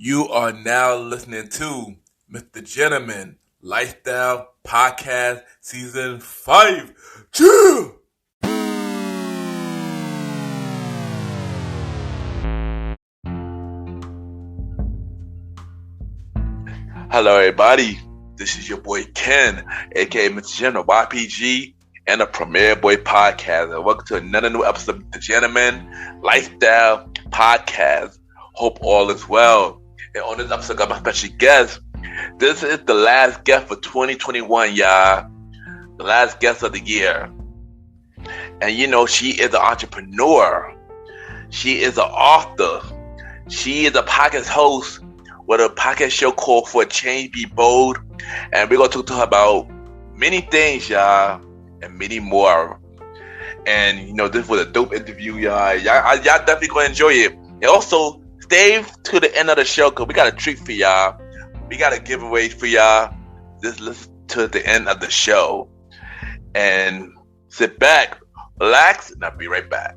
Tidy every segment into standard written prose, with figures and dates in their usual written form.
You are now listening to Mr. Gentleman Lifestyle Podcast Season 5. Chill! Hello, everybody. This is your boy Ken, aka Mr. General YPG, and the Premier Boy Podcast. And welcome to another new episode of the Gentleman Lifestyle Podcast. Hope all is well. And on this episode, I got my special guest. This is the last guest for 2021, y'all. The last guest of the year. And you know, she is an entrepreneur. She is an author. She is a podcast host with a podcast show called For a Change Be Bold. And we're going to talk to her about many things, y'all, and many more. And, you know, this was a dope interview, y'all. Y'all definitely going to enjoy it. And also, stay to the end of the show because we got a treat for y'all. We got a giveaway for y'all. Just listen to the end of the show. And sit back, relax, and I'll be right back.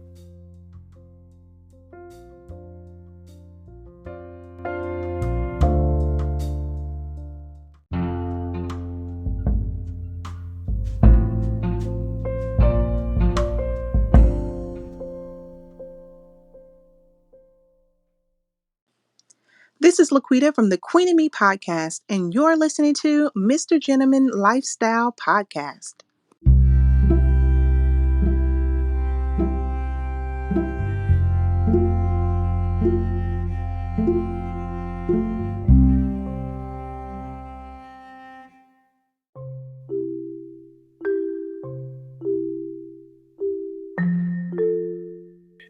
This is Laquita from the Queen and Me podcast, and you're listening to Mr. Gentleman Lifestyle Podcast.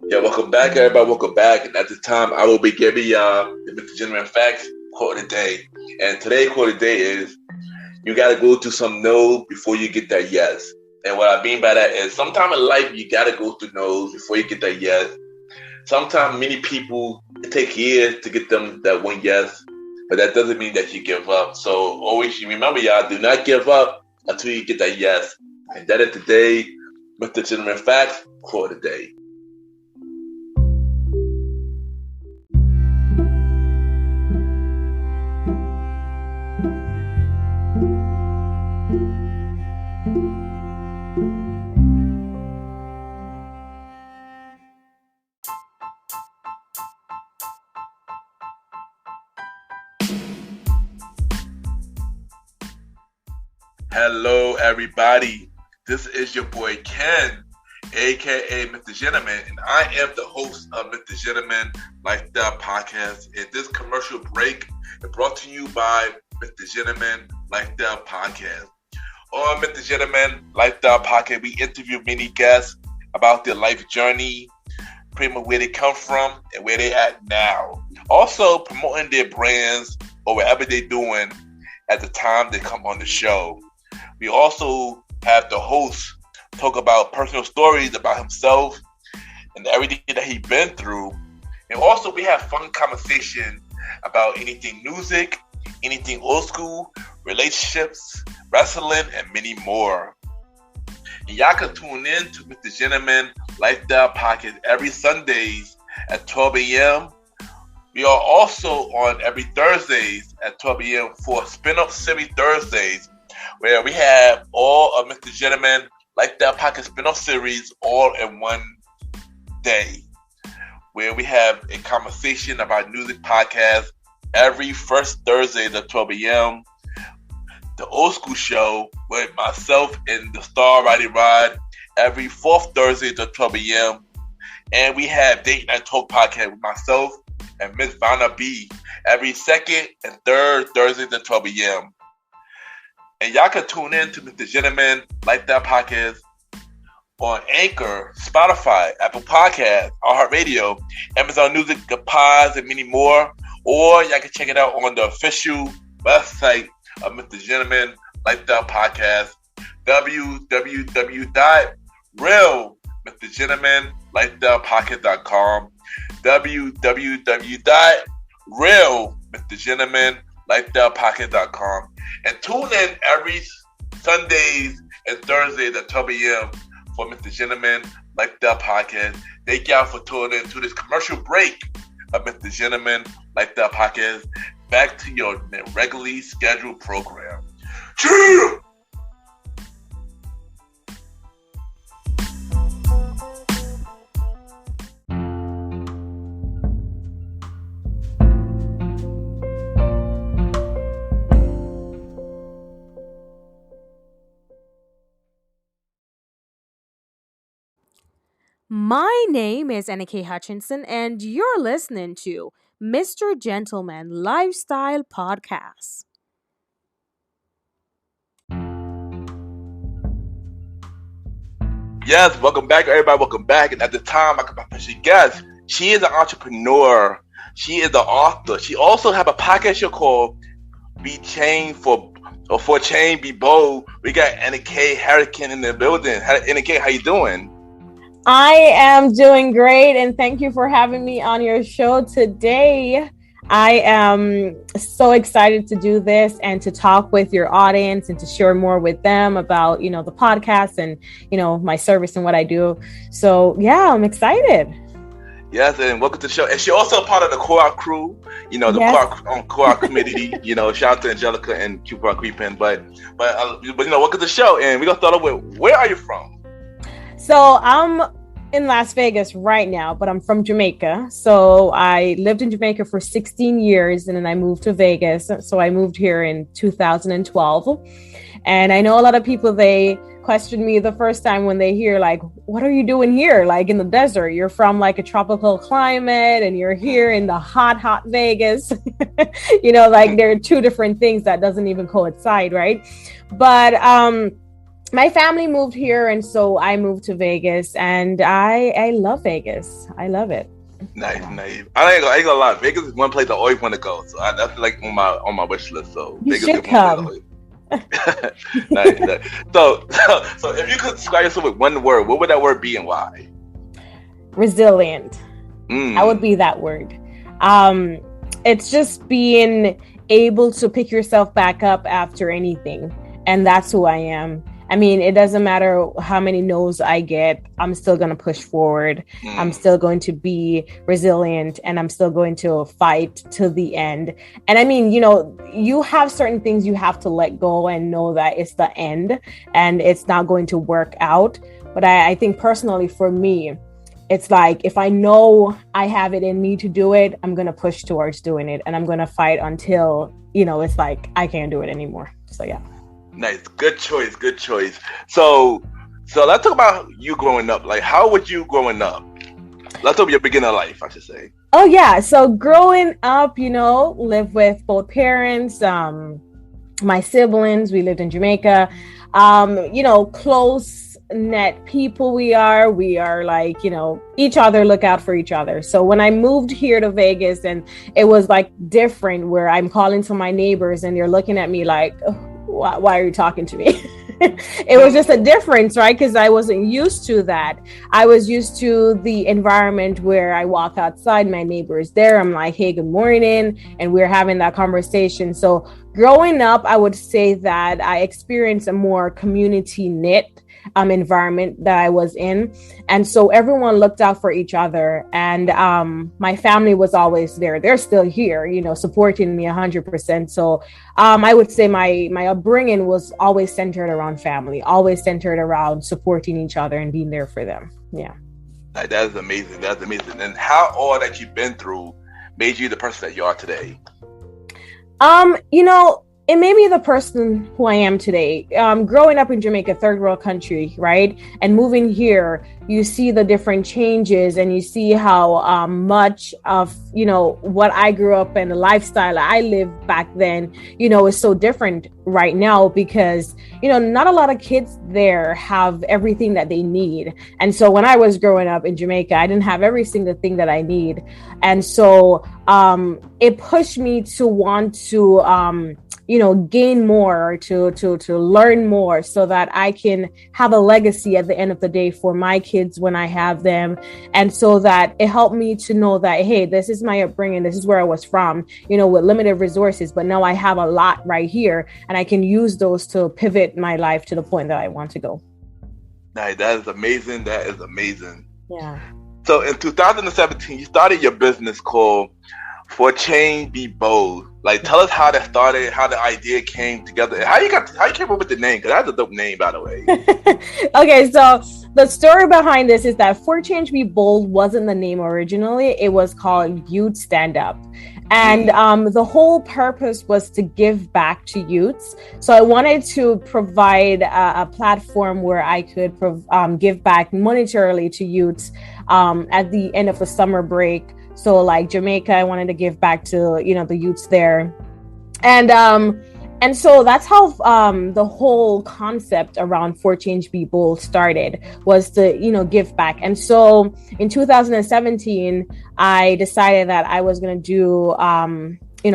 Yeah, welcome back, everybody. Welcome back. And at this time, I will be giving y'all the Mr. Gentleman Facts quote of the day. And today's quote of the day is, you got to go through some no before you get that yes. And what I mean by that is, sometime in life, you got to go through no's before you get that yes. Sometimes many people, it take years to get them that one yes, but that doesn't mean that you give up. So always remember, y'all, do not give up until you get that yes. And that is today, Mr. Gentleman Facts quote of the day. Hello, everybody. This is your boy Ken, aka Mr. Gentleman, and I am the host of Mr. Gentleman Lifestyle Podcast. And this commercial break is brought to you by Mr. Gentleman Lifestyle Podcast. On Mr. Gentleman Lifestyle Podcast, we interview many guests about their life journey, pretty much where they come from and where they at now. Also promoting their brands or whatever they're doing at the time they come on the show. We also have the host talk about personal stories about himself and everything that he's been through. And also we have fun conversation about anything music, anything old school, relationships, wrestling, and many more. And y'all can tune in to Mr. Gentleman Lifestyle Podcast every Sundays at 12 a.m. We are also on every Thursdays at 12 a.m. for Spin-Off Series Thursdays, where we have all of Mr. Gentleman Lifestyle Podcast spin-off series all in one day, where we have a conversation about music podcast every first Thursday at 12 a.m. The Old School Show with myself and the Star Riding Rod every fourth Thursday at 12 a.m. And we have Date Night Talk Podcast with myself and Miss Vanna B every second and third Thursday at 12 a.m. And y'all can tune in to Mr. Gentleman Lifestyle Podcast on Anchor, Spotify, Apple Podcasts, iHeartRadio, Amazon Music, The Pods, and many more. Or y'all can check it out on the official website of Mr. Gentleman Lifestyle Podcast, www.realmrgentlemanlifestylepodcast.com, www.realmrgentlemanlifestylepodcast.com. And tune in every Sundays and Thursdays at 12 a.m. for Mr. Gentleman Lifestyle Podcast. Thank y'all for tuning in to this commercial break of Mr. Gentleman Lifestyle Podcast back to your regularly scheduled program. Cheer! My name is Annakay Hutchinson, and you're listening to Mr. Gentleman Lifestyle Podcast. Yes, welcome back, everybody. Welcome back. And at the time, I could special guest. She is an entrepreneur. She is an author. She also have a podcast show called Be Chained for Change, Be Bold. We got Annakay Hutchinson in the building. Annakay, how you doing? I am doing great, and thank you for having me on your show today. I am so excited to do this and to talk with your audience and to share more with them about, the podcast and, my service and what I do. So, yeah, I'm excited. Yes, and welcome to the show. And she's also part of the co-op crew, the yes. co-op committee, shout out to Angelica and Cooper Creepin. But welcome to the show. And we're going to start off with, where are you from? So I'm in Las Vegas right now, but I'm from Jamaica. So I lived in Jamaica for 16 years and then I moved to Vegas. So I moved here in 2012. And I know a lot of people, they questioned me the first time when they hear like, what are you doing here? Like in the desert, you're from like a tropical climate and you're here in the hot Vegas. Like there are two different things that doesn't even coincide, right? But, my family moved here, and so I moved to Vegas, and I love Vegas. I love it. Nice. I ain't gonna lie. Vegas is one place I always want to go, so that's like on my wish list. So you Vegas should come. nice. So if you could describe yourself with one word, what would that word be and why? Resilient. That would be that word. It's just being able to pick yourself back up after anything, and that's who I am. I mean, it doesn't matter how many no's I get. I'm still going to push forward. I'm still going to be resilient, and I'm still going to fight to the end. And I mean, you have certain things you have to let go and know that it's the end and it's not going to work out. But I think personally for me, it's like, if I know I have it in me to do it, I'm going to push towards doing it. And I'm going to fight until, it's like, I can't do it anymore. So, yeah. Nice. Good choice. So let's talk about you growing up. Like, how was you growing up? Let's talk about your beginning of life, I should say. Oh, yeah. So growing up, lived with both parents, my siblings. We lived in Jamaica. Close net people we are like, each other, look out for each other. So when I moved here to Vegas, and it was like different, where I'm calling to my neighbors and they're looking at me like, why are you talking to me? It was just a difference, right? Because I wasn't used to that. I was used to the environment where I walk outside, my neighbor is there. I'm like, hey, good morning. And we're having that conversation. So growing up, I would say that I experienced a more community knit environment that I was in. And so everyone looked out for each other. And my family was always there. They're still here, supporting me 100%. So I would say my upbringing was always centered around family, always centered around supporting each other and being there for them. Yeah. That is amazing. And how all that you've been through made you the person that you are today? It made me the person who I am today. Growing up in Jamaica, third world country, right? And moving here, you see the different changes and you see how much of, what I grew up in, the lifestyle I lived back then, is so different right now because, not a lot of kids there have everything that they need. And so when I was growing up in Jamaica, I didn't have every single thing that I need. And so it pushed me to want to, gain more, to learn more so that I can have a legacy at the end of the day for my kids when I have them. And so that it helped me to know that, hey, this is my upbringing. This is where I was from, with limited resources. But now I have a lot right here and I can use those to pivot my life to the point that I want to go. Nice. That is amazing. Yeah. So in 2017, you started your business called For Change Be Bold. Like, tell us how that started, how the idea came together, and how you came up with the name, because that's a dope name, by the way. Okay, so the story behind this is that For Change Be Bold wasn't the name originally. It was called Youth Stand Up. And the whole purpose was to give back to youths. So I wanted to provide a platform where I could give back monetarily to youths at the end of the summer break. So like Jamaica, I wanted to give back to, the youths there. And so that's how the whole concept around For Change Be Bold started, was to, give back. And so in 2017, I decided that I was going to do,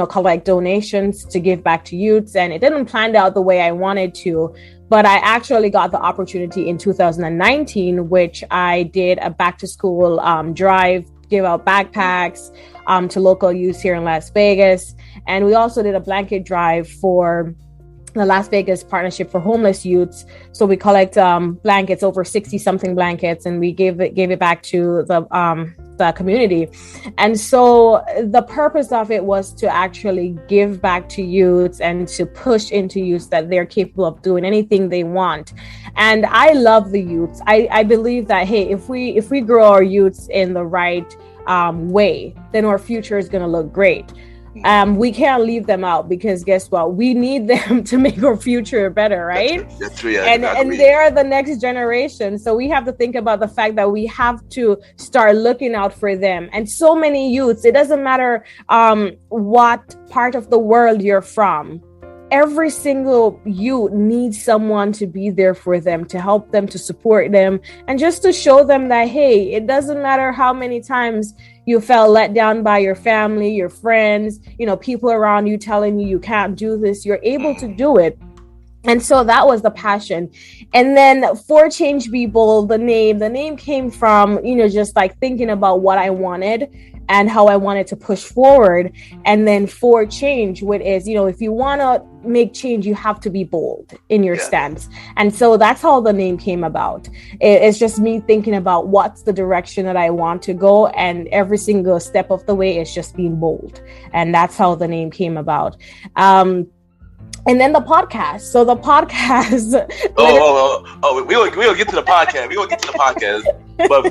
collect donations to give back to youths. And it didn't plan out the way I wanted to. But I actually got the opportunity in 2019, which I did a back to school drive, give out backpacks to local youth here in Las Vegas. And we also did a blanket drive for the Las Vegas Partnership for Homeless Youths. So we collect blankets, over 60 something blankets, and we gave it back to the community. And so the purpose of it was to actually give back to youths and to push into youths that they're capable of doing anything they want. And I love the youths. I believe that, hey, if we grow our youths in the right way, then our future is going to look great. We can't leave them out, because guess what? We need them to make our future better, right? That's true. Yeah, and they are the next generation. So we have to think about the fact that we have to start looking out for them. And so many youths, it doesn't matter what part of the world you're from. Every single youth needs someone to be there for them, to help them, to support them, and just to show them that, hey, it doesn't matter how many times you felt let down by your family, your friends, people around you telling you can't do this, you're able to do it. And so that was the passion. And then For Change Be Bold, the name came from, just like thinking about what I wanted and how I wanted to push forward. And then For Change, which is, if you want to make change, you have to be bold in your stance. And so that's how the name came about. It's just me thinking about what's the direction that I want to go. And every single step of the way is just being bold. And that's how the name came about. And then the podcast. So the podcast. We'll get to the podcast. But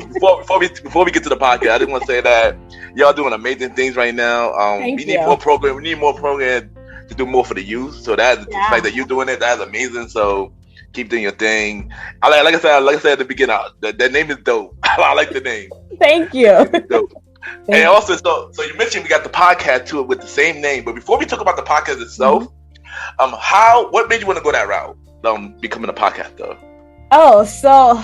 before we get to the podcast, I just want to say that y'all doing amazing things right now. We need more program. We need more program to do more for the youth. So that's the fact that you're doing it. That's amazing. So keep doing your thing. Like I said at the beginning, that name is dope. I like the name. Thank you. Dope. And also, so you mentioned we got the podcast to it with the same name. But before we talk about the podcast itself, what made you want to go that route? Becoming a podcaster. Oh, so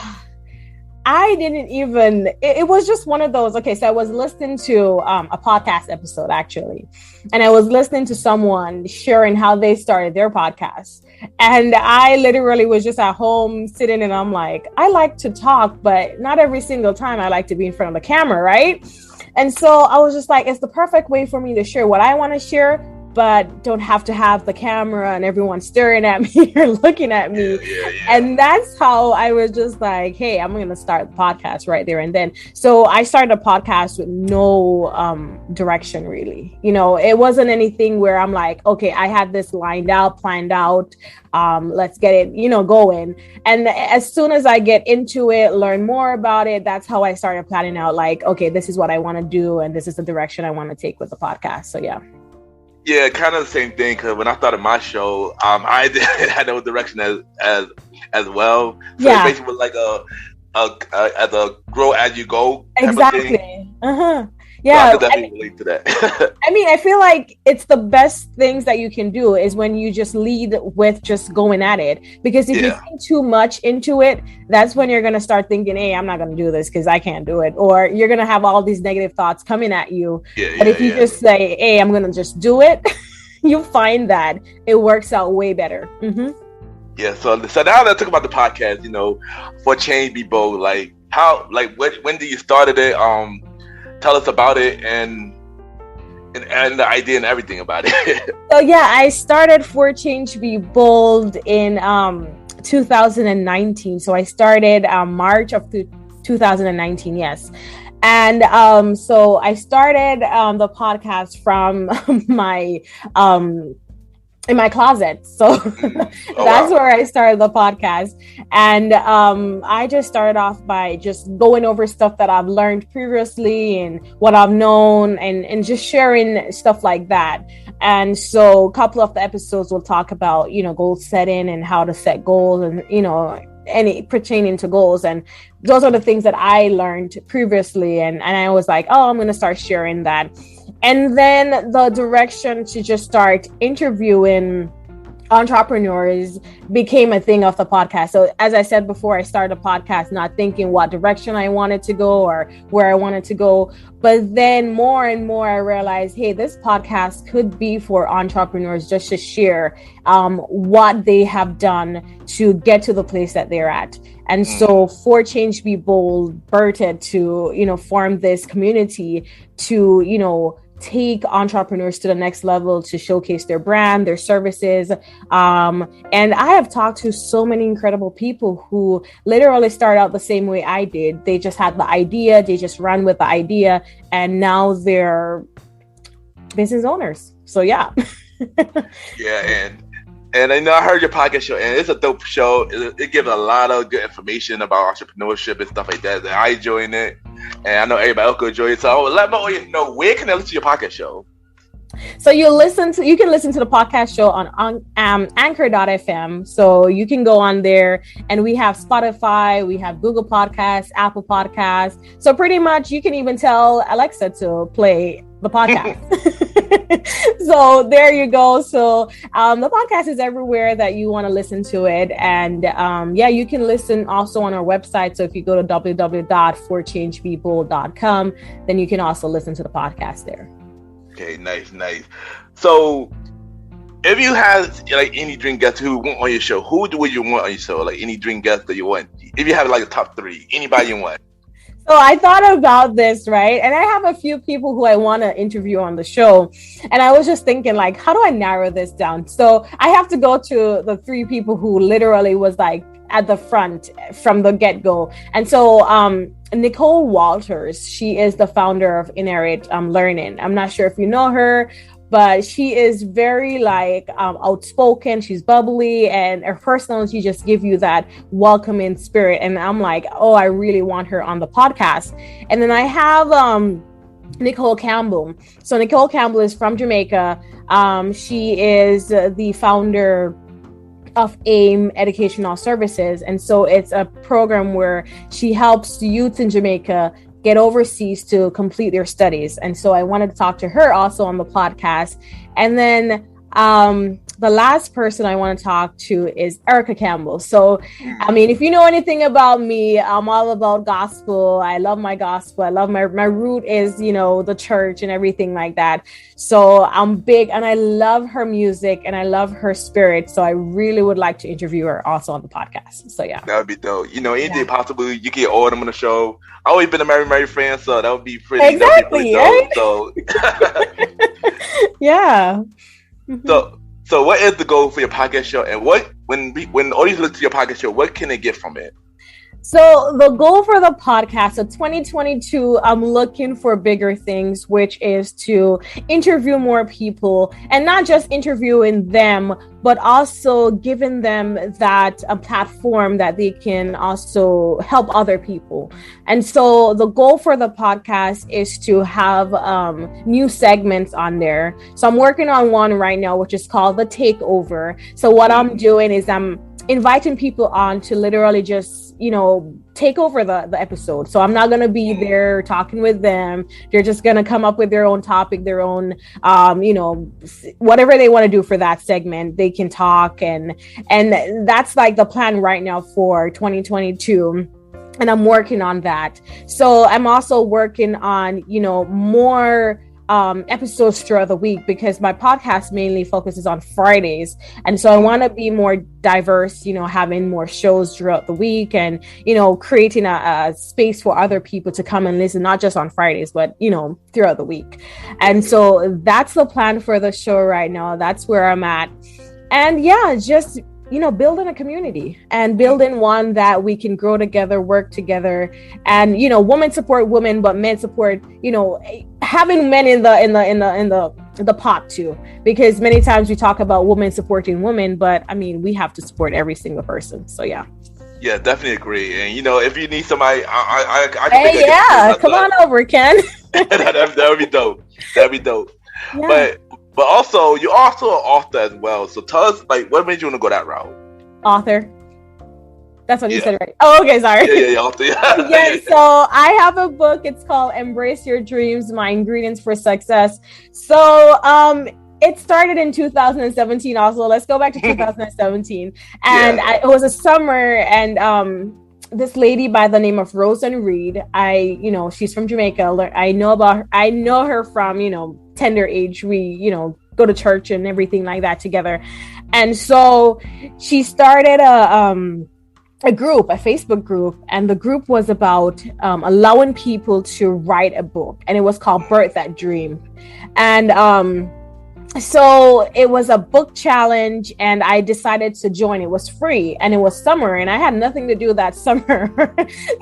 I didn't even, it was just one of those. Okay, so I was listening to a podcast episode actually, and I was listening to someone sharing how they started their podcast. And I literally was just at home sitting, and I'm like, I like to talk, but not every single time I like to be in front of the camera, right? And so I was just like, it's the perfect way for me to share what I want to share, but don't have to have the camera and everyone staring at me or looking at me. Yeah. And that's how I was just like, hey, I'm going to start the podcast right there and then. So I started a podcast with no direction, really. It wasn't anything where I'm like, okay, I had this planned out. Let's get it, going. And as soon as I get into it, learn more about it, that's how I started planning out, like, okay, this is what I want to do. And this is the direction I want to take with the podcast. So, yeah. Yeah, kind of the same thing. Because when I started my show, I had no direction as well. So it basically was like a grow as you go. Exactly. Yeah, so I could definitely relate to that. I mean, I feel like it's the best things that you can do is when you just lead with just going at it. Because if you think too much into it, that's when you're going to start thinking, hey, I'm not going to do this because I can't do it. Or you're going to have all these negative thoughts coming at you. But if you just say, hey, I'm going to just do it, you find that it works out way better. Mm-hmm. Yeah. So now let's talk about the podcast, For Change Be Bold. Like when did you started it? Tell us about it and the idea and everything about it. So I started For Change Be Bold in 2019. So I started March of 2019, yes. And so I started the podcast from my in my closet. So that's where I started the podcast. And I just started off by just going over stuff that I've learned previously and what I've known and just sharing stuff like that. And so a couple of the episodes will talk about, goal setting and how to set goals and, any pertaining to goals. And those are the things that I learned previously. And I was like, oh, I'm going to start sharing that. And then the direction to just start interviewing entrepreneurs became a thing of the podcast. So as I said before, I started a podcast not thinking what direction I wanted to go or where I wanted to go. But then more and more I realized, hey, this podcast could be for entrepreneurs just to share what they have done to get to the place that they're at. And so For Change Be Bold birthed to, form this community to, take entrepreneurs to the next level, to showcase their brand, their services. And I have talked to so many incredible people who literally started out the same way I did. They just had the idea, they just ran with the idea, and now they're business owners. So yeah. Yeah, and I know I heard your podcast show, and it's a dope show. It gives a lot of good information about entrepreneurship and stuff like that. I enjoying it, and I know everybody else could enjoy it. So I would let my audience know, where can I listen to your podcast show? So you can listen to the podcast show on Anchor.fm. So you can go on there, and we have Spotify, we have Google Podcasts, Apple Podcasts. So pretty much you can even tell Alexa to play the podcast. So there you go. So the podcast is everywhere that you want to listen to it. And you can listen also on our website. So if you go to www.forchangepeople.com, then you can also listen to the podcast there. Okay, nice. So if you had any dream guests who want on your show, who would you want on your show? Like any dream guests that you want? If you have a top 3, anybody you want? So I thought about this, right? And I have a few people who I want to interview on the show. And I was just thinking, how do I narrow this down? So I have to go to the 3 people who literally was at the front from the get-go. And so Nicole Walters, she is the founder of Inherit Learning. I'm not sure if you know her, but she is very outspoken. She's bubbly, and her personality just give you that welcoming spirit. And I'm like, oh, I really want her on the podcast. And then I have Nicole Campbell. So Nicole Campbell is from Jamaica. She is the founder of AIM Educational Services. And so it's a program where she helps youth in Jamaica get overseas to complete their studies. And so I wanted to talk to her also on the podcast. And then the last person I want to talk to is Erica Campbell. So, if you know anything about me, I'm all about gospel. I love my gospel. I love my root is, the church and everything like that. So I'm big, and I love her music and I love her spirit. So I really would like to interview her also on the podcast. So yeah. That would be dope. Anything possible, you get all of them on the show. I've always been a Mary fan, so that would be pretty. Exactly. Right? So yeah. So what is the goal for your podcast show, and when audience look to your podcast show, what can they get from it? So the goal for the podcast, so 2022, I'm looking for bigger things, which is to interview more people, and not just interviewing them, but also giving them that platform that they can also help other people. And so the goal for the podcast is to have new segments on there. So I'm working on one right now, which is called The Takeover. So what I'm doing is I'm inviting people on to literally just, take over the episode. So I'm not going to be there talking with them. They're just going to come up with their own topic, their own, whatever they want to do for that segment, they can talk. And that's the plan right now for 2022. And I'm working on that. So I'm also working on, more episodes throughout the week, because my podcast mainly focuses on Fridays. And so I want to be more diverse, having more shows throughout the week and, creating a space for other people to come and listen, not just on Fridays, but, throughout the week. And so that's the plan for the show right now. That's where I'm at. And yeah, just building a community and building one that we can grow together, work together, and women support women, but men support, having men in the pot too, because many times we talk about women supporting women, but I mean, we have to support every single person. So yeah. Yeah, definitely agree. And if you need somebody, I can come on over, Ken. that would be dope. That'd be dope. Yeah. But also, you're also an author as well. So tell us, like, what made you want to go that route? Author. That's what you said, right? Oh, okay, sorry. Yeah, author. Yeah. So I have a book. It's called Embrace Your Dreams, My Ingredients for Success. So it started in 2017 also. Let's go back to 2017. And it was a summer, and this lady by the name of Rosen Reed, she's from Jamaica. I know her from, tender age. We, go to church and everything like that together. And so she started a group, a Facebook group, and the group was about allowing people to write a book, and it was called Birth That Dream. And so it was a book challenge, and I decided to join. It was free, and it was summer, and I had nothing to do that summer.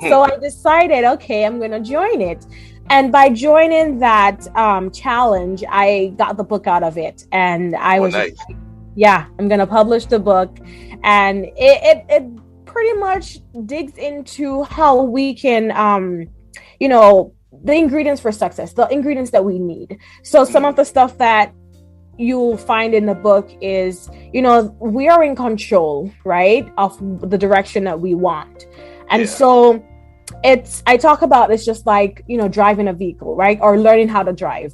So I decided, okay, I'm going to join it. And by joining that challenge, I got the book out of it, and I was nice. I'm going to publish the book. And it pretty much digs into how we can, the ingredients for success, the ingredients that we need. So some of the stuff that you'll find in the book is, we are in control, right, of the direction that we want. And so I talk about it's just like, driving a vehicle, right? Or learning how to drive.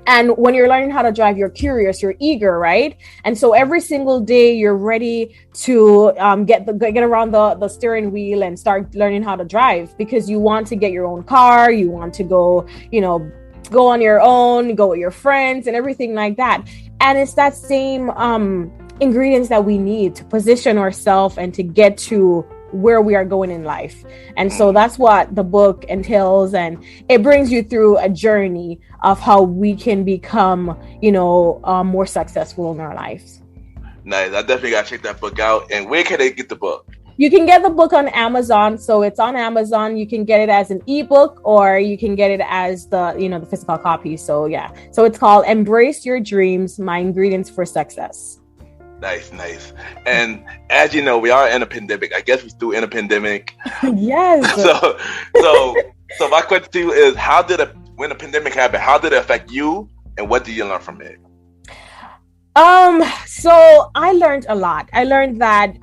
And when you're learning how to drive, you're curious, you're eager, right? And so every single day you're ready to get around the steering wheel and start learning how to drive, because you want to get your own car, you want to go, go on your own, go with your friends and everything like that. And it's that same ingredients that we need to position ourselves and to get to where we are going in life. And so that's what the book entails, and it brings you through a journey of how we can become, more successful in our lives. Nice. I definitely gotta check that book out. And where can they get the book? You can get the book on Amazon. So it's on Amazon. You can get it as an ebook, or you can get it as the physical copy. So yeah. So it's called Embrace Your Dreams, My Ingredients for Success. Nice. And as you know, we are in a pandemic. I guess we're still in a pandemic. Yes. So my question to you is, when the pandemic happened, how did it affect you, and what did you learn from it? So I learned a lot. I learned that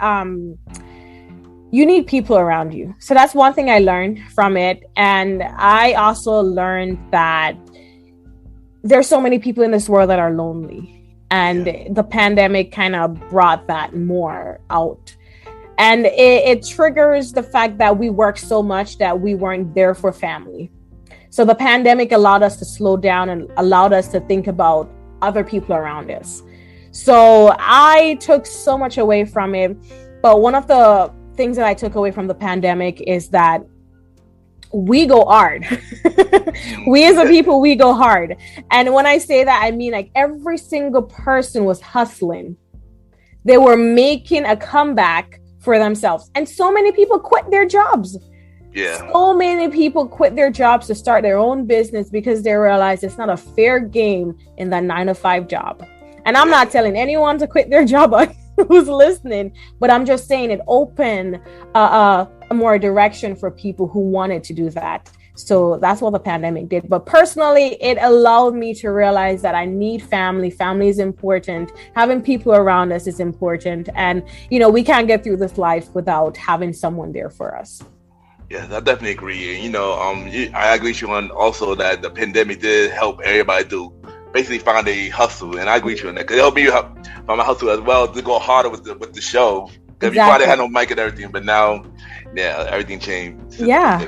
you need people around you. So that's one thing I learned from it. And I also learned that there's so many people in this world that are lonely. And the pandemic kind of brought that more out. And it triggers the fact that we work so much that we weren't there for family. So the pandemic allowed us to slow down and allowed us to think about other people around us. So I took so much away from it. But one of the things that I took away from the pandemic is that we go hard. We as a people, we go hard. And when I say that, I mean like every single person was hustling. They were making a comeback for themselves. And so many people quit their jobs. Yeah. So many people quit their jobs to start their own business because they realize it's not a fair game in that 9-to-5 job. And I'm not telling anyone to quit their job who's listening, but I'm just saying it opened a more direction for people who wanted to do that. So that's what the pandemic did. But personally, it allowed me to realize that I need family. Family is important. Having people around us is important. And, we can't get through this life without having someone there for us. Yeah, I definitely agree. I agree with you on also that the pandemic did help everybody to basically find a hustle. And I agree with you on that, because it helped me find my hustle as well, to go harder with the show. Because before I had no mic and everything, but now, everything changed. Yeah.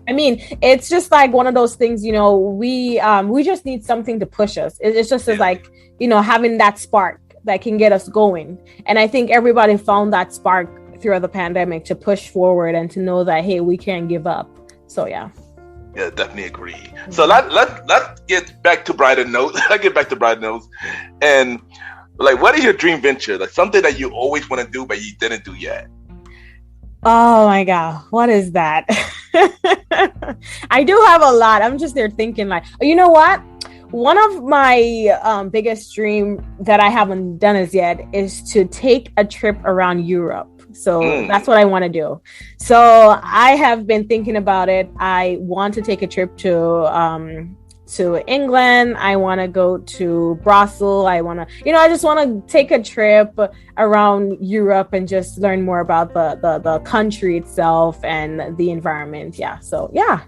I mean, it's just like one of those things, we just need something to push us. It's just like, having that spark that can get us going. And I think everybody found that spark throughout the pandemic to push forward and to know that, hey, we can't give up. So, yeah. Yeah, definitely agree. So let's get back to brighter notes. And Like, what is your dream venture? Like something that you always want to do but you didn't do yet. Oh my God, what is that? I do have a lot. I'm just there thinking like, you know what? One of my biggest dream that I haven't done as yet is to take a trip around Europe. So that's what I want to do. So I have been thinking about it. I want to take a trip to England. I want to go to Brussels. I just want to take a trip around Europe and just learn more about the country itself and the environment. Yeah. So yeah,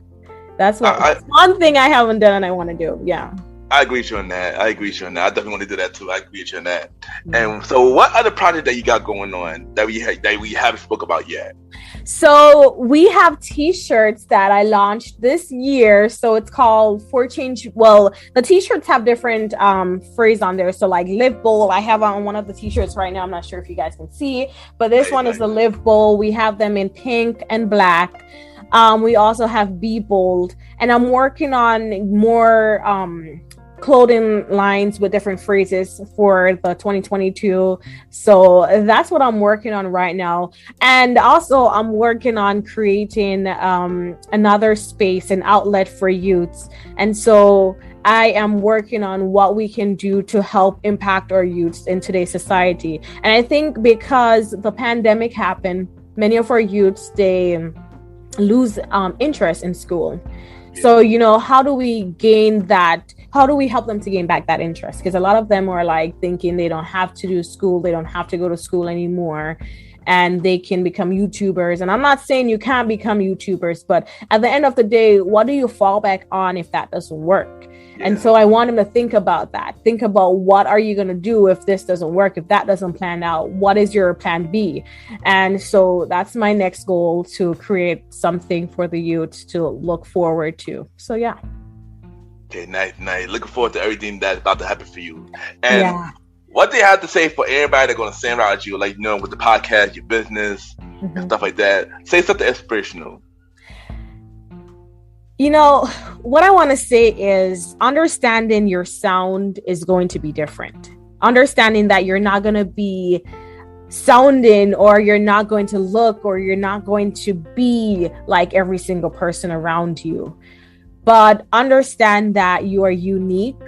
that's one thing I haven't done and I want to do. Yeah. I agree with you on that. I definitely want to do that too. I agree with you on that. And so what other project that you got going on that we haven't spoke about yet? So we have t-shirts that I launched this year. So it's called For Change. Well, the t-shirts have different phrases on there. So like Live Bold, I have on one of the t-shirts right now. I'm not sure if you guys can see, but this one is the Live Bold. We have them in pink and black. We also have Be Bold, and I'm working on more clothing lines with different phrases for the 2022. So that's what I'm working on right now. And also I'm working on creating another space, an outlet for youths. And so I am working on what we can do to help impact our youths in today's society. And I think because the pandemic happened, many of our youths, they lose interest in school. So, how do we gain that? How do we help them to gain back that interest? Because a lot of them are like thinking they don't have to do school. They don't have to go to school anymore. And they can become YouTubers. And I'm not saying you can't become YouTubers, but at the end of the day, what do you fall back on if that doesn't work? Yeah. And so I want them to think about that. Think about what are you going to do if this doesn't work? If that doesn't plan out, what is your plan B? And so that's my next goal, to create something for the youth to look forward to. So, yeah. Okay, nice. Looking forward to everything that's about to happen for you. And what they have to say for everybody that's going to stand around you, like, with the podcast, your business, and stuff like that. Say something inspirational. What I want to say is understanding your sound is going to be different. Understanding that you're not going to be sounding, or you're not going to look, or you're not going to be like every single person around you. But understand that you are unique,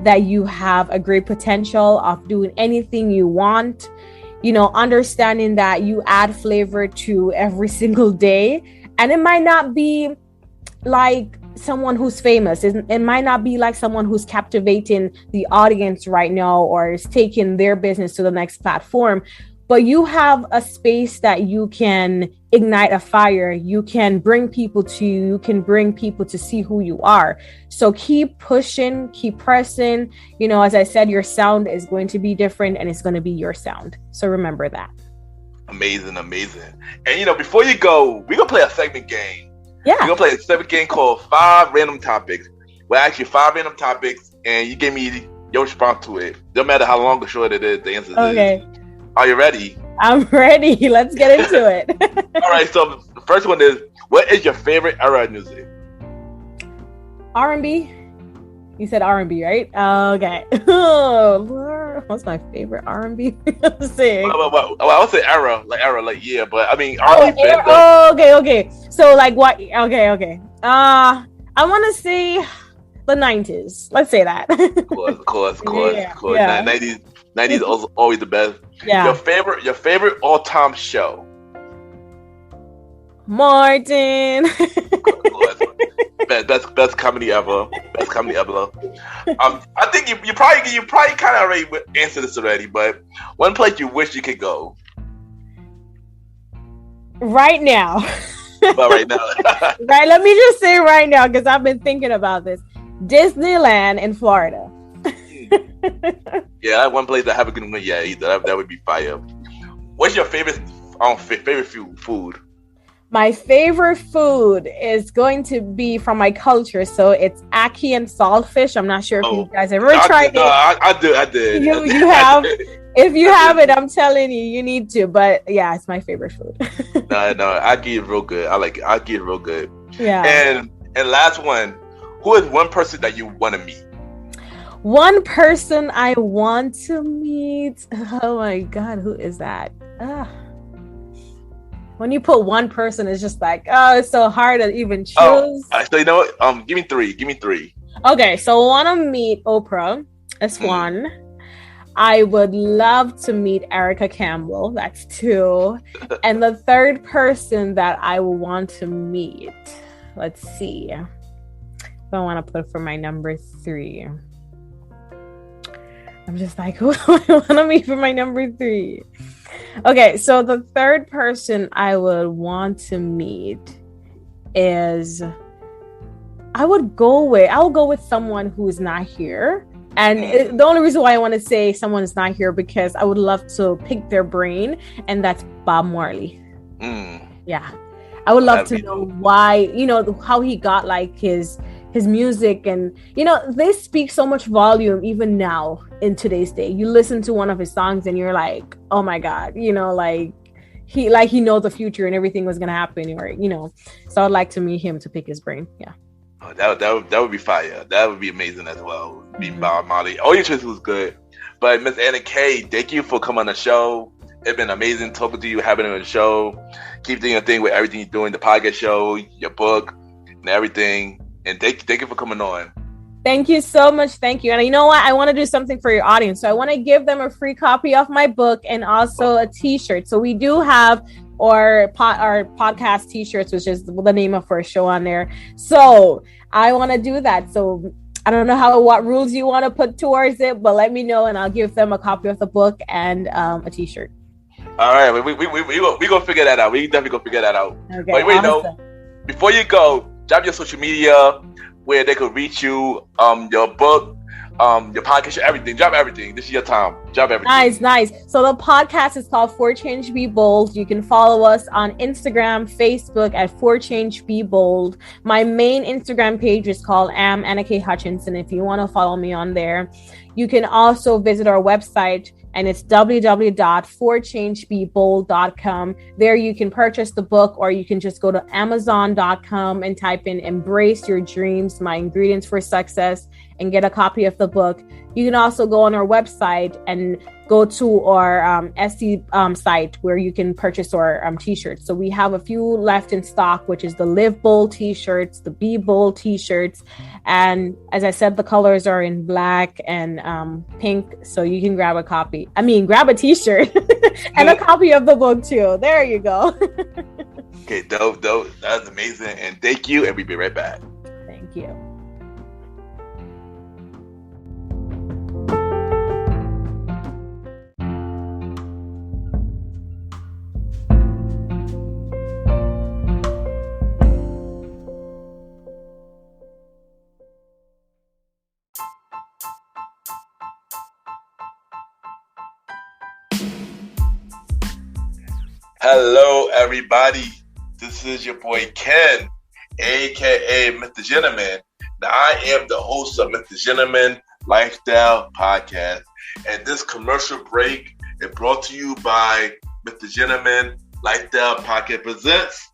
that you have a great potential of doing anything you want, understanding that you add flavor to every single day. And it might not be like someone who's famous. It might not be like someone who's captivating the audience right now or is taking their business to the next platform. But you have a space that you can ignite a fire. You can bring people to you. You can bring people to see who you are. So keep pushing, keep pressing. As I said, your sound is going to be different and it's going to be your sound. So remember that. Amazing. And, before you go, we're going to play a segment game. Yeah. We're going to play a segment game called 5 Random Topics. Well, actually 5 random topics, and you give me your response to it. No matter how long or short it is, the answer is. Okay. Are you ready? I'm ready. Let's get into it. All right. So the first one is, what is your favorite era of music? R&B. You said R&B, right? Okay. Oh, what's my favorite R&B music? Well, I would say era, yeah. But I mean, R&B. Okay. So like what? Okay. I want to say the 90s. Let's say that. Of course. Yeah. 90s always the best. Yeah. Your favorite all-time show? Martin. Best comedy ever. I think you probably kind of already answered this already, but one place you wish you could go? Right now. But right now. Right. Let me just say right now, because I've been thinking about this. Disneyland in Florida. Yeah, one place that have a good one. Yeah, that would be fire. What's your favorite food? My favorite food is going to be from my culture, so it's ackee and saltfish. I'm not sure if you guys ever tried it. No, I did. You have. If you have it, I'm telling you, you need to. But yeah, it's my favorite food. No, ackee is real good. I like it. Ackee is real good. Yeah. And last one, who is one person that you want to meet? One person I want to meet. Oh my God, who is that? When you put one person, it's just like, oh, it's so hard to even choose. So you know what? Give me three. Okay, so I want to meet Oprah. That's one. I would love to meet Erica Campbell. That's two. And the third person that I will want to meet, let's see. I want to put for my number 3. I'm just like, who do I want to meet for my number 3? Okay, so the third person I would want to meet is, I'll go with someone who is not here. And the only reason why I want to say someone is not here because I would love to pick their brain, and that's Bob Marley. Yeah, I would love to know why, how he got like his music, and they speak so much volume even now in today's day. You listen to one of his songs and you're like, oh my God, like he knows the future and everything was gonna happen, or so I'd like to meet him to pick his brain. Yeah. Oh, that would be fire. That would be amazing as well. Being Bob Marley. All your choices was good. But Miss Annakay, thank you for coming on the show. It's been amazing talking to you, having you on the show. Keep doing your thing with everything you're doing, the podcast show, your book, and everything. And thank you for coming on. Thank you so much. Thank you. And you know what? I want to do something for your audience. So I want to give them a free copy of my book and also a t-shirt. So we do have our podcast t-shirts, which is the name of our show on there. So I want to do that. So I don't know what rules you want to put towards it, but let me know and I'll give them a copy of the book and a t-shirt. All right. We gonna figure that out. We definitely gonna figure that out. Okay, but wait, no. Before you go, drop your social media where they could reach you, your book, your podcast, everything. Drop everything. This is your time. Drop everything. Nice. So the podcast is called For Change Be Bold. You can follow us on Instagram, Facebook at For Change Be Bold. My main Instagram page is called Annakay Hutchinson. If you want to follow me on there, you can also visit our website, and it's www.forchangebebold.com. There you can purchase the book, or you can just go to amazon.com and type in Embrace Your Dreams, My Ingredients for Success, and get a copy of the book. You can also go on our website and go to our Etsy site where you can purchase our t-shirts. So we have a few left in stock, which is the Live Bold t-shirts, the Be Bold t-shirts. And as I said, the colors are in black and pink. So you can grab a t-shirt and a copy of the book too. There you go. Okay, dope. That's amazing. And thank you. And we'll be right back. Thank you. Hello, everybody. This is your boy Ken, aka Mr. Gentleman. Now, I am the host of Mr. Gentleman Lifestyle Podcast, and this commercial break is brought to you by Mr. Gentleman Lifestyle Podcast presents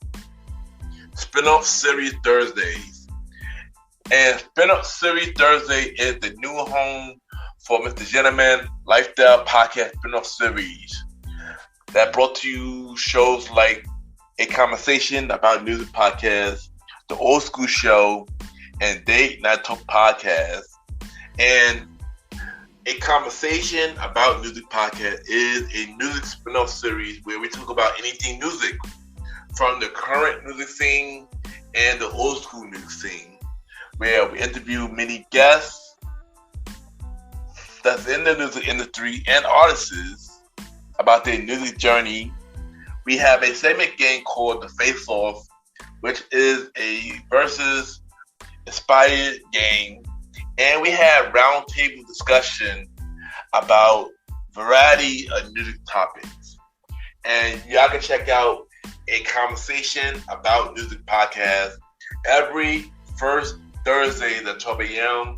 Spinoff Series Thursdays. And Spinoff Series Thursday is the new home for Mr. Gentleman Lifestyle Podcast Spinoff Series. That brought to you shows like A Conversation About Music Podcast, The Old School Show, and Date Night Talk Podcast. And A Conversation About Music Podcast is a music spin-off series where we talk about anything music, from the current music scene and the old school music scene, where we interview many guests that's in the music industry and artists about their music journey. We have a segment game called The Face Off, which is a versus inspired game. And we have roundtable discussion about variety of music topics. And y'all can check out A Conversation About Music Podcast every first Thursday at 12 a.m.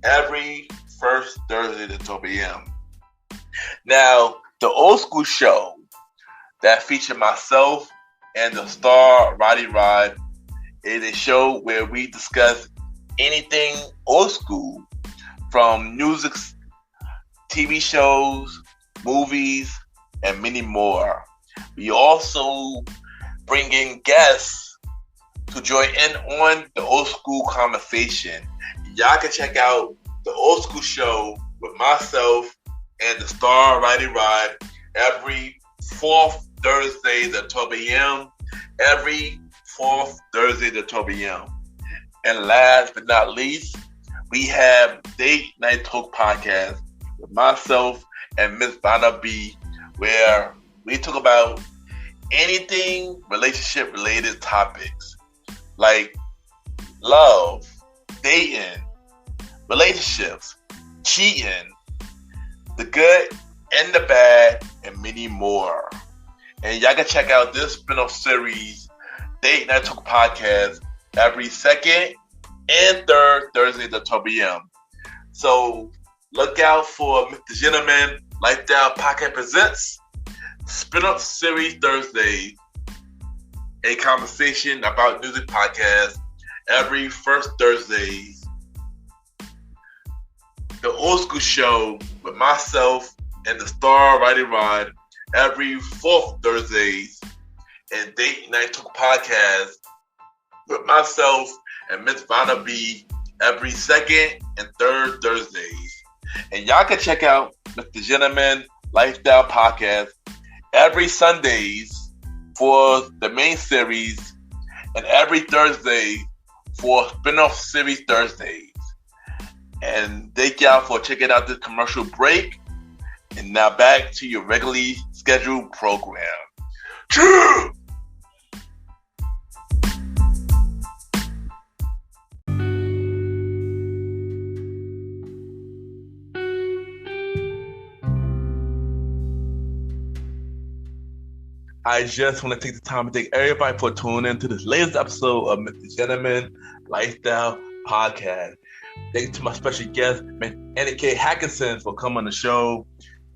Every first Thursday at 12 a.m. Now, the Old School Show that featured myself and the star Roddy Rod is a show where we discuss anything old school, from music, TV shows, movies, and many more. We also bring in guests to join in on the old school conversation. Y'all can check out the old school show with myself and the Star Righty Rod every fourth Thursday at 12 a.m. Every fourth Thursday at 12 a.m. And last but not least, we have Date Night Talk Podcast with myself and Miss Vanna B, where we talk about anything relationship related topics like love, dating, relationships, cheating, the good and the bad, and many more. And y'all can check out this spin-off series, Date Night Talk Podcast, every second and third Thursday at 12 p.m. So look out for Mr. Gentleman Lifestyle Podcast Presents Spin-off Series Thursday, a conversation about music podcast every first Thursday. The Old School Show with myself and the Star Righty Rod every fourth Thursdays, and Date Night Talk Podcast with myself and Miss Vanna B every second and third Thursdays. And y'all can check out Mr. Gentleman Lifestyle Podcast every Sundays for the main series and every Thursday for spin-off series Thursdays. And thank y'all for checking out this commercial break. And now back to your regularly scheduled program. True! I just want to take the time to thank everybody for tuning in to this latest episode of Mr. Gentleman Lifestyle Podcast. Thank you to my special guest, Annakay Hutchinson, for coming on the show.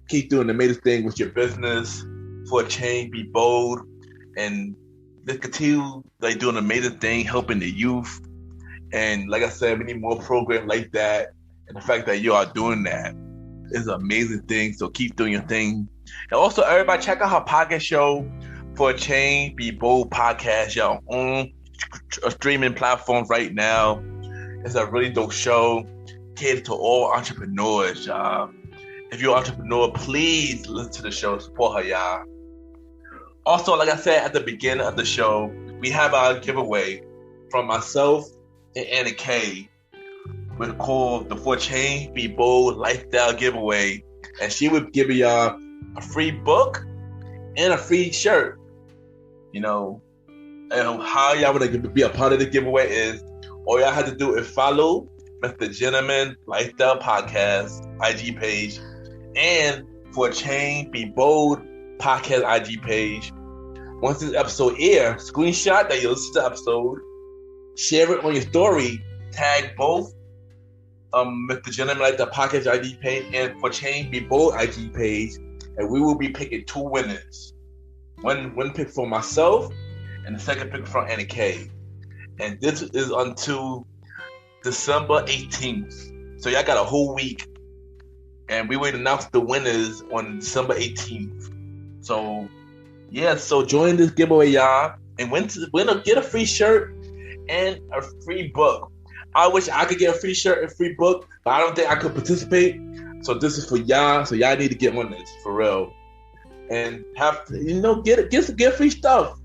Keep doing the amazing thing with your business. For a change, be bold. And let's continue doing an amazing thing, helping the youth. And like I said, we need more programs like that. And the fact that you are doing that is an amazing thing. So keep doing your thing. And also, everybody, check out her podcast show, For a Change, Be Bold podcast, y'all, on streaming platforms right now. It's a really dope show, catered to all entrepreneurs, y'all. If you're an entrepreneur, please listen to the show, support her, y'all. Also, like I said at the beginning of the show, we have our giveaway from myself and Annakay. We're called the For Change, Be Bold Lifestyle Giveaway. And she would give y'all a free book and a free shirt. You know, and how y'all want to be a part of the giveaway is all y'all have to do is follow Mr. Gentleman Lifestyle Podcast IG page and For a Change, Be Bold Podcast IG page. Once this episode airs, screenshot that you listen to the episode, share it on your story, tag both Mr. Gentleman Lifestyle Podcast IG page and For Change, Be Bold IG page. And we will be picking two winners. One pick for myself, and the second pick from Annakay. And this is until December 18th. So y'all got a whole week. And we will announce the winners on December 18th. So, yeah, so join this giveaway, y'all. And win get a free shirt and a free book. I wish I could get a free shirt and free book, but I don't think I could participate. So this is for y'all. So y'all need to get on this for real, and have to, get free stuff.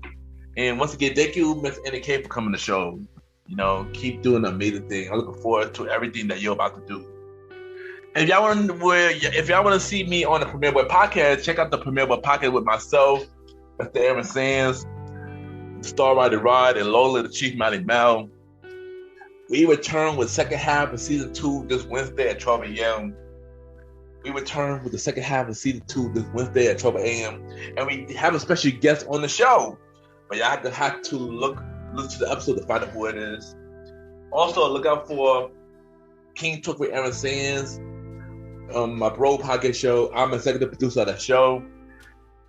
And once again, thank you, Miss Annakay, for coming to the show. You know, keep doing the amazing thing. I'm looking forward to everything that you're about to do. If y'all want to see me on the Premier Boy Podcast, check out the Premier Boy Podcast with myself, Mr. Aaron Sands, Star Righty Rod, and Lola, the Chief Mighty Mel. We return with second half of season 2 this Wednesday at 12 a.m. We return with the second half of season 2 this Wednesday at 12 a.m. And we have a special guest on the show. But y'all have to listen to the episode to find out who it is. Also, look out for King Talk with Aaron Sands, my bro podcast show. I'm executive producer of that show.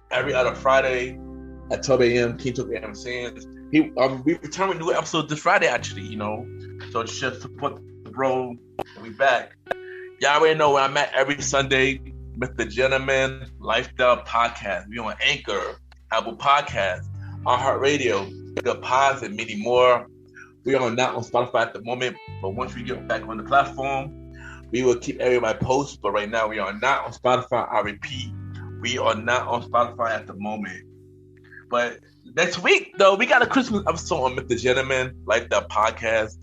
Every other Friday at 12 a.m. King Talk with Aaron Sands. We return with a new episode this Friday, actually, you know. So just support the bro, and we back. Y'all already know where I'm at every Sunday with the Gentleman Lifestyle Podcast. We on Anchor, Apple Podcasts, iHeartRadio, Good Pods, and many more. We are not on Spotify at the moment, but once we get back on the platform, we will keep everybody posted. But right now, we are not on Spotify. I repeat, we are not on Spotify at the moment. But next week, though, we got a Christmas episode on Mr. Gentleman Lifestyle Podcast.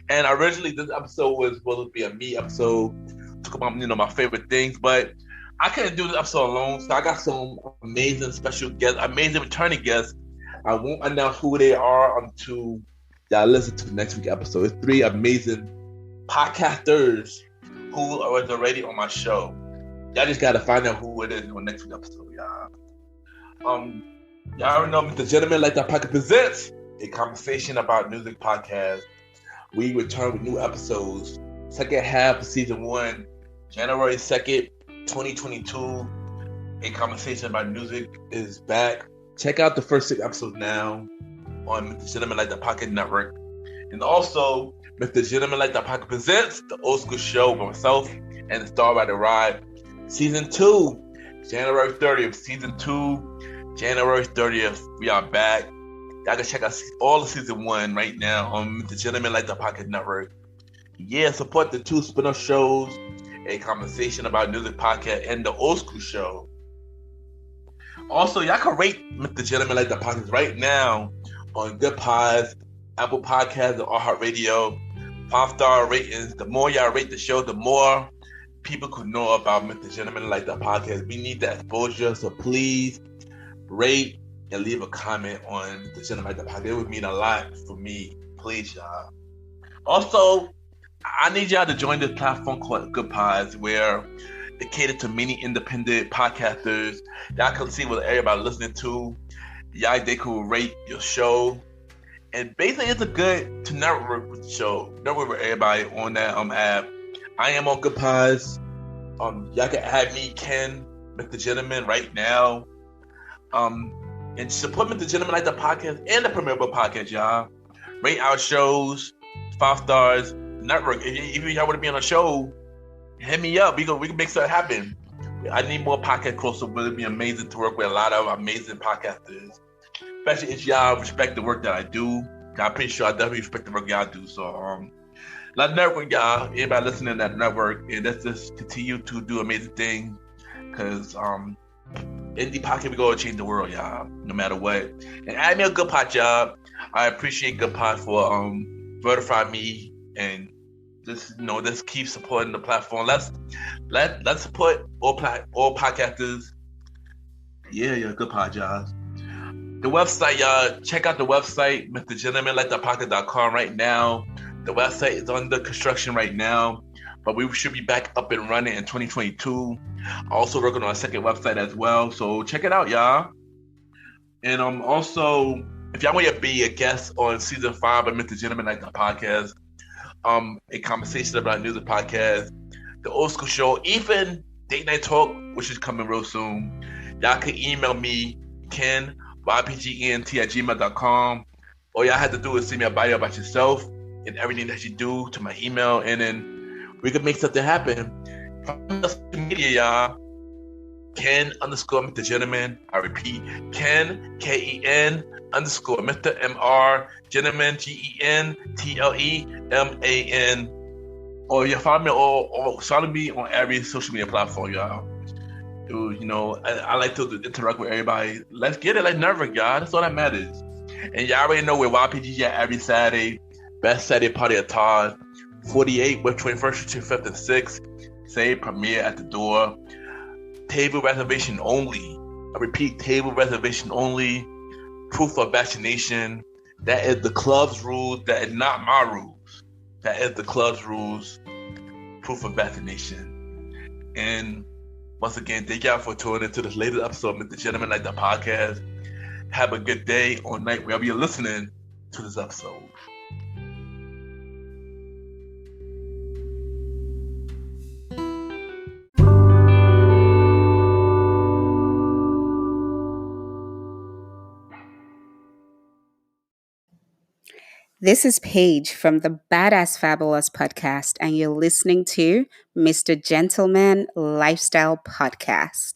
And originally, this episode was supposed to be a me episode, talk about my favorite things, but I couldn't do this episode alone. So I got some amazing special guests, amazing returning guests. I won't announce who they are until y'all listen to the next week's episode. It's 3 amazing podcasters who are already on my show. Y'all just gotta find out who it is on next week's episode, y'all. Y'all already know Mr. Gentleman Like That Podcast presents a conversation about music podcast. We return with new episodes. Second half of season 1, January 2nd, 2022. A conversation about music is back. Check out the first 6 episodes now on Mr. Gentleman Like That Podcast Network. And also, Mr. Gentleman Like That Podcast presents the Old School Show by myself and the Star Rider Ride. Season 2, January 30th. Season 2, January 30th. We are back. Y'all can check out all of season 1 right now on the Gentleman Like That Podcast Network. Yeah, support the 2 spin-off shows, a conversation about music podcast, and the Old School Show. Also, y'all can rate Mr. Gentleman Like That Podcast right now on Good Pods, Apple Podcasts, and iHeartRadio. 5-star ratings. The more y'all rate the show, the more people could know about Mr. Gentleman Like That Podcast. We need that exposure, so please rate and leave a comment on the Gentleman Like That Podcast. It would mean a lot for me. Please, y'all. Also, I need y'all to join this platform called Good Pods, where they cater to many independent podcasters. Y'all can see what everybody listening to. Y'all, they could rate your show. And basically, it's a good to network with the show. Network with everybody on that app. I am on Good Pods. Y'all can add me, Ken, Mr. Gentleman, right now. And support Mr. Gentleman Like That Podcast and the Premier Podcast, y'all. Rate our shows, 5 stars, network. If y'all want to be on a show, hit me up. We can make something happen. I need more podcast crossover. It would be amazing to work with a lot of amazing podcasters. Especially if y'all respect the work that I do. I'm pretty sure I definitely respect the work y'all do. So, let's network, y'all. Everybody listening to that network. And let's just continue to do amazing things. Because, indie podcast, we gonna change the world, y'all, no matter what. And add me a Good Pod, y'all. I appreciate Good Pod for verifying me and just keep supporting the platform. Let's support all podcasters. Yeah, Good Pod, y'all. The website, y'all, check out the website, MrGentlemanLikeThatPodcast.com right now. The website is under construction right now, but we should be back up and running in 2022. Also working on a second website as well, so check it out, y'all. And also, if y'all want to be a guest on season 5 of Mr. Gentleman Like That Podcast, a conversation about music podcast, the Old School Show, even Date Night Talk, which is coming real soon. Y'all can email me, Ken, ypgent@gmail.com. All y'all have to do is send me a bio about yourself and everything that you do to my email, and then we can make something happen. From social media, y'all, Ken _ Mr. Gentleman. I repeat, Ken, Ken _ Mr. Mr. Gentleman, GENTLEMAN. Or you follow me or follow me on every social media platform, y'all. I like to interact with everybody. Let's get it, like network, y'all. That's all that matters. And y'all already know where YPG at every Saturday. Best Saturday party at Todd. 48 with 21st to 5th and 6th. Say premiere at the door. Table reservation only. I repeat, table reservation only. Proof of vaccination. That is the club's rules. That is not my rules. That is the club's rules. Proof of vaccination. And once again, thank y'all for tuning into this latest episode of Mr. Gentleman Like That Podcast. Have a good day or night wherever you're listening to this episode. This is Paige from the Badass Fabulous podcast, and you're listening to Mr. Gentleman Lifestyle Podcast.